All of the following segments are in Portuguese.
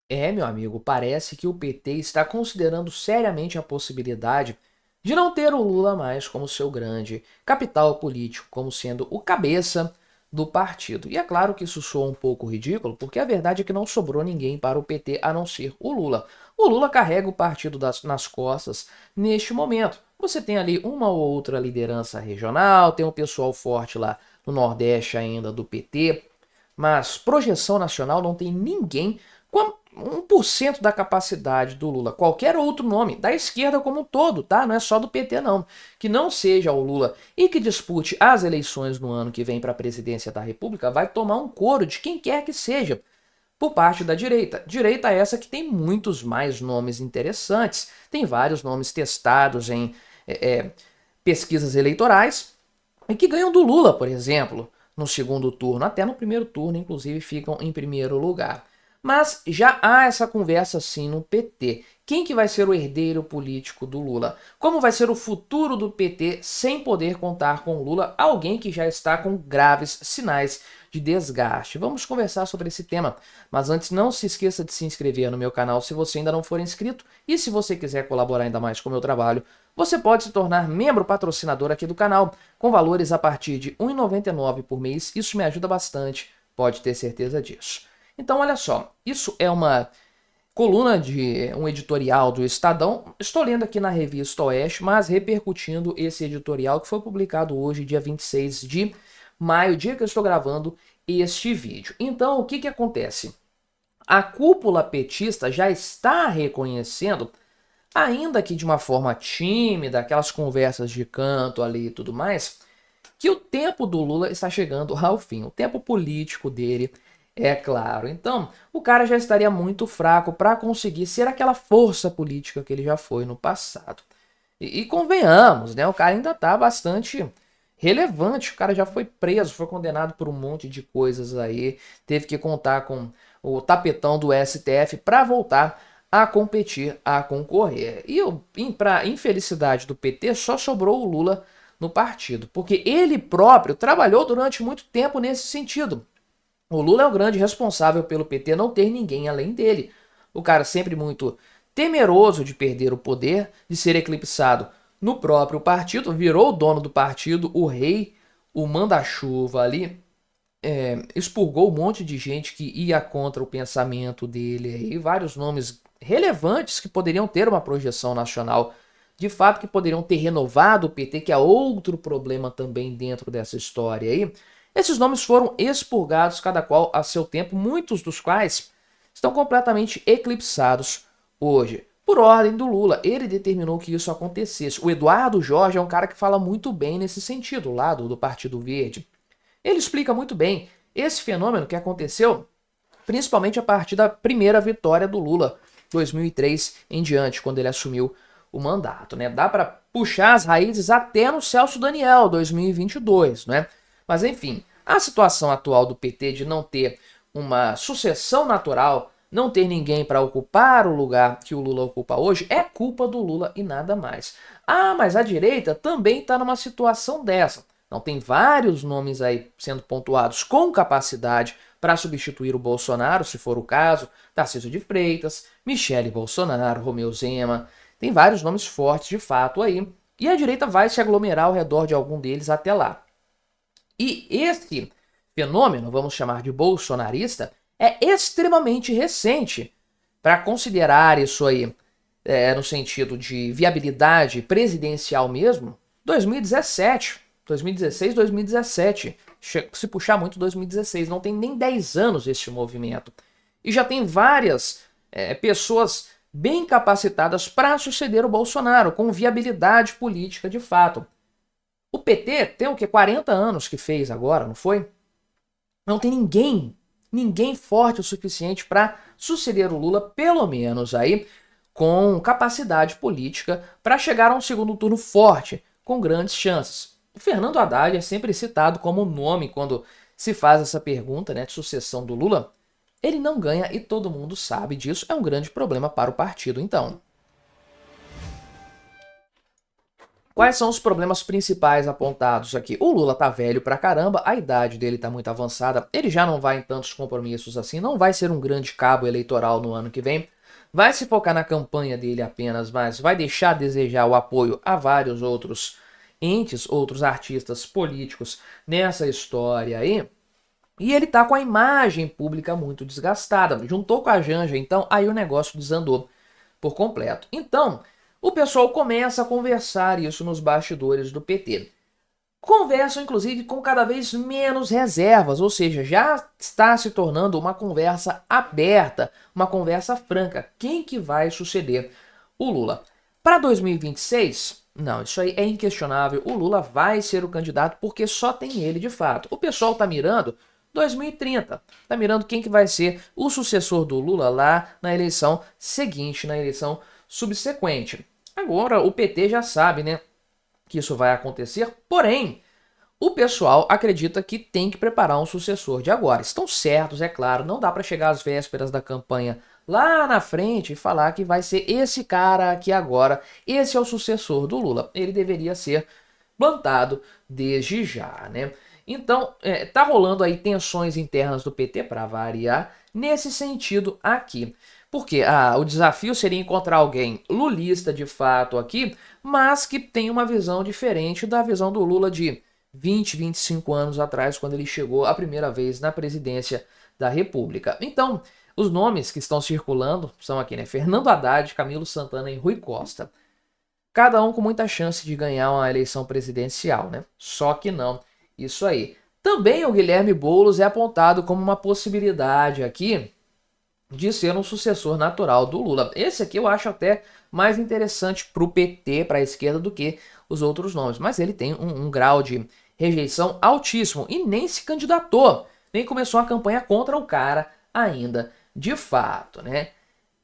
Meu amigo, parece que o PT está considerando seriamente a possibilidade de não ter o Lula mais como seu grande capital político, como sendo o cabeça do partido. E é claro que isso soa um pouco ridículo, porque a verdade é que não sobrou ninguém para o PT a não ser o Lula. O Lula carrega o partido nas costas neste momento. Você tem ali uma ou outra liderança regional, tem um pessoal forte lá no Nordeste ainda do PT, mas projeção nacional não tem ninguém com 1% da capacidade do Lula. Qualquer outro nome, da esquerda como um todo, tá? Não é só do PT não. Que não seja o Lula e que dispute as eleições no ano que vem para a presidência da República, vai tomar um couro de quem quer que seja por parte da direita. Direita essa que tem muitos mais nomes interessantes. Tem vários nomes testados em pesquisas eleitorais e que ganham do Lula, por exemplo, no segundo turno, até no primeiro turno, inclusive, ficam em primeiro lugar. Mas já há essa conversa sim no PT. Quem que vai ser o herdeiro político do Lula? Como vai ser o futuro do PT sem poder contar com Lula, alguém que já está com graves sinais de desgaste? Vamos conversar sobre esse tema, mas antes não se esqueça de se inscrever no meu canal se você ainda não for inscrito e se você quiser colaborar ainda mais com o meu trabalho, você pode se tornar membro patrocinador aqui do canal, com valores a partir de R$ 1,99 por mês. Isso me ajuda bastante, pode ter certeza disso. Então, olha só, isso é uma coluna de um editorial do Estadão. Estou lendo aqui na revista Oeste, mas repercutindo esse editorial que foi publicado hoje, dia 26 de maio, dia que eu estou gravando este vídeo. Então, o que que acontece? A cúpula petista já está reconhecendo, ainda que de uma forma tímida, aquelas conversas de canto ali e tudo mais, que o tempo do Lula está chegando ao fim. O tempo político dele, é claro. Então, o cara já estaria muito fraco para conseguir ser aquela força política que ele já foi no passado. E convenhamos, né? O cara ainda está bastante relevante. O cara já foi preso, foi condenado por um monte de coisas aí. Teve que contar com o tapetão do STF para voltar a competir, a concorrer. E para infelicidade do PT, só sobrou o Lula no partido, porque ele próprio trabalhou durante muito tempo nesse sentido. O Lula é o grande responsável pelo PT não ter ninguém além dele. O cara sempre muito temeroso de perder o poder, de ser eclipsado no próprio partido, virou o dono do partido, o rei, o manda-chuva ali, expurgou um monte de gente que ia contra o pensamento dele, e vários nomes relevantes que poderiam ter uma projeção nacional, de fato que poderiam ter renovado o PT, que é outro problema também dentro dessa história aí. Esses nomes foram expurgados, cada qual a seu tempo, muitos dos quais estão completamente eclipsados hoje. Por ordem do Lula, ele determinou que isso acontecesse. O Eduardo Jorge é um cara que fala muito bem nesse sentido, lá do Partido Verde. Ele explica muito bem esse fenômeno que aconteceu principalmente a partir da primeira vitória do Lula, 2003 em diante, quando ele assumiu o mandato, né? Dá para puxar as raízes até no Celso Daniel, 2022, né? Mas enfim, a situação atual do PT de não ter uma sucessão natural, não ter ninguém para ocupar o lugar que o Lula ocupa hoje, é culpa do Lula e nada mais. Ah, mas a direita também está numa situação dessa. Então tem vários nomes aí sendo pontuados com capacidade para substituir o Bolsonaro, se for o caso, Tarcísio de Freitas, Michele Bolsonaro, Romeu Zema, tem vários nomes fortes de fato aí, e a direita vai se aglomerar ao redor de algum deles até lá. E esse fenômeno, vamos chamar de bolsonarista, é extremamente recente. Para considerar isso aí no sentido de viabilidade presidencial mesmo, 2017, 2016, 2017. Se puxar muito 2016, não tem nem 10 anos esse movimento. E já tem várias pessoas bem capacitadas para suceder o Bolsonaro, com viabilidade política de fato. O PT tem o que? 40 anos que fez agora, não foi? Não tem ninguém forte o suficiente para suceder o Lula, pelo menos aí, com capacidade política para chegar a um segundo turno forte, com grandes chances. O Fernando Haddad é sempre citado como nome quando se faz essa pergunta, né, de sucessão do Lula. Ele não ganha e todo mundo sabe disso, é um grande problema para o partido, então. Quais são os problemas principais apontados aqui? O Lula tá velho pra caramba, a idade dele tá muito avançada, ele já não vai em tantos compromissos assim, não vai ser um grande cabo eleitoral no ano que vem, vai se focar na campanha dele apenas, mas vai deixar a desejar o apoio a vários outros entes, outros artistas políticos nessa história aí. E ele tá com a imagem pública muito desgastada. Juntou com a Janja, então aí o negócio desandou por completo. Então, o pessoal começa a conversar isso nos bastidores do PT. Conversam, inclusive, com cada vez menos reservas, ou seja, já está se tornando uma conversa aberta, uma conversa franca. Quem que vai suceder o Lula? Para 2026, não, isso aí é inquestionável. O Lula vai ser o candidato porque só tem ele de fato. O pessoal está mirando 2030. Tá mirando quem que vai ser o sucessor do Lula lá na eleição seguinte, na eleição subsequente. Agora o PT já sabe, né, que isso vai acontecer, porém, o pessoal acredita que tem que preparar um sucessor de agora. Estão certos, é claro, não dá para chegar às vésperas da campanha lá na frente e falar que vai ser esse cara aqui agora, esse é o sucessor do Lula. Ele deveria ser plantado desde já, né? Então, tá rolando aí tensões internas do PT para variar nesse sentido aqui. Porque o desafio seria encontrar alguém lulista de fato aqui, mas que tem uma visão diferente da visão do Lula de 20, 25 anos atrás, quando ele chegou a primeira vez na presidência da República. Então, os nomes que estão circulando são aqui, né? Fernando Haddad, Camilo Santana e Rui Costa. Cada um com muita chance de ganhar uma eleição presidencial, né? Só que não. Isso aí. Também o Guilherme Boulos é apontado como uma possibilidade aqui de ser um sucessor natural do Lula. Esse aqui eu acho até mais interessante para o PT, para a esquerda, do que os outros nomes. Mas ele tem um grau de rejeição altíssimo e nem se candidatou, nem começou a campanha contra o cara ainda, de fato, né?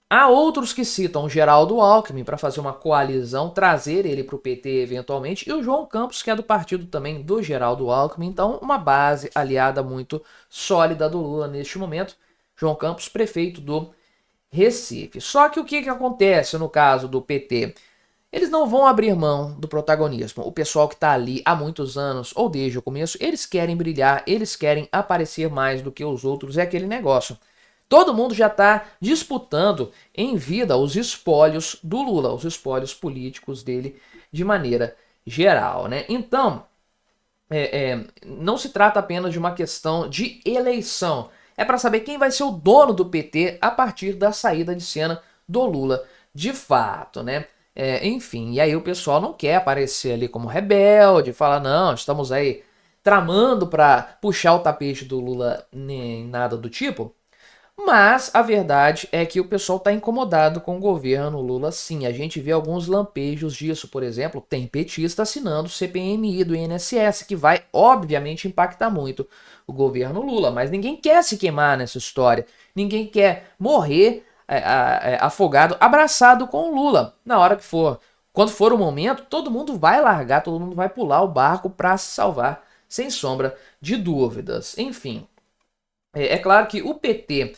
Há outros que citam Geraldo Alckmin para fazer uma coalizão, trazer ele para o PT eventualmente, e o João Campos, que é do partido também do Geraldo Alckmin, então uma base aliada muito sólida do Lula neste momento. João Campos, prefeito do Recife. Só que o que acontece no caso do PT? Eles não vão abrir mão do protagonismo. O pessoal que está ali há muitos anos, ou desde o começo, eles querem brilhar, eles querem aparecer mais do que os outros, é aquele negócio. Todo mundo já está disputando em vida os espólios do Lula, os espólios políticos dele de maneira geral, né? Então, não se trata apenas de uma questão de eleição. É para saber quem vai ser o dono do PT a partir da saída de cena do Lula, de fato, né? Enfim, e aí o pessoal não quer aparecer ali como rebelde, fala, não, estamos aí tramando para puxar o tapete do Lula, nem nada do tipo. Mas a verdade é que o pessoal está incomodado com o governo Lula, sim. A gente vê alguns lampejos disso, por exemplo, tem petista assinando o CPMI do INSS, que vai obviamente impactar muito o governo Lula, mas ninguém quer se queimar nessa história, ninguém quer morrer afogado, abraçado com o Lula. Na hora que for, quando for o momento, todo mundo vai largar, todo mundo vai pular o barco para se salvar, sem sombra de dúvidas. Enfim, é claro que o PT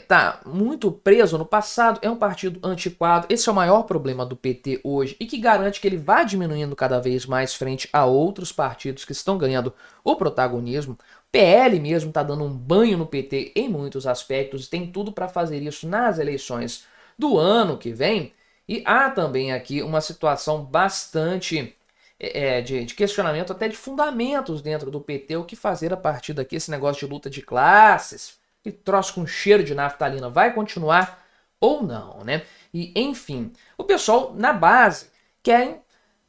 tá muito preso no passado, é um partido antiquado, esse é o maior problema do PT hoje e que garante que ele vá diminuindo cada vez mais frente a outros partidos que estão ganhando o protagonismo. O PL mesmo está dando um banho no PT em muitos aspectos, tem tudo para fazer isso nas eleições do ano que vem. E há também aqui uma situação bastante de questionamento, até de fundamentos dentro do PT, o que fazer a partir daqui, esse negócio de luta de classes, que troço com cheiro de naftalina vai continuar ou não, né? E, enfim, o pessoal na base quer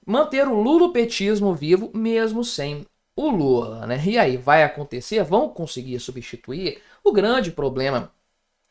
manter o lulopetismo vivo mesmo sem o Lula, né? E aí, vai acontecer? Vão conseguir substituir? O grande problema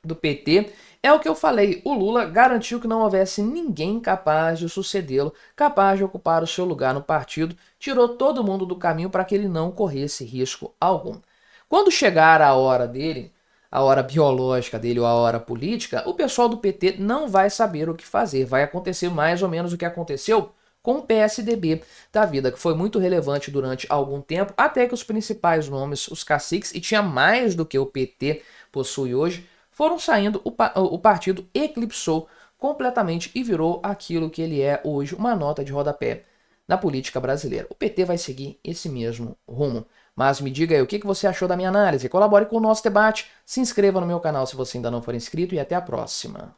do PT é o que eu falei, o Lula garantiu que não houvesse ninguém capaz de sucedê-lo, capaz de ocupar o seu lugar no partido, tirou todo mundo do caminho para que ele não corresse risco algum. Quando chegar a hora dele, a hora biológica dele ou a hora política, o pessoal do PT não vai saber o que fazer, vai acontecer mais ou menos o que aconteceu com o PSDB da vida, que foi muito relevante durante algum tempo, até que os principais nomes, os caciques, e tinha mais do que o PT possui hoje, foram saindo, o partido eclipsou completamente e virou aquilo que ele é hoje, uma nota de rodapé na política brasileira. O PT vai seguir esse mesmo rumo. Mas me diga aí o que você achou da minha análise, colabore com o nosso debate, se inscreva no meu canal se você ainda não for inscrito e até a próxima.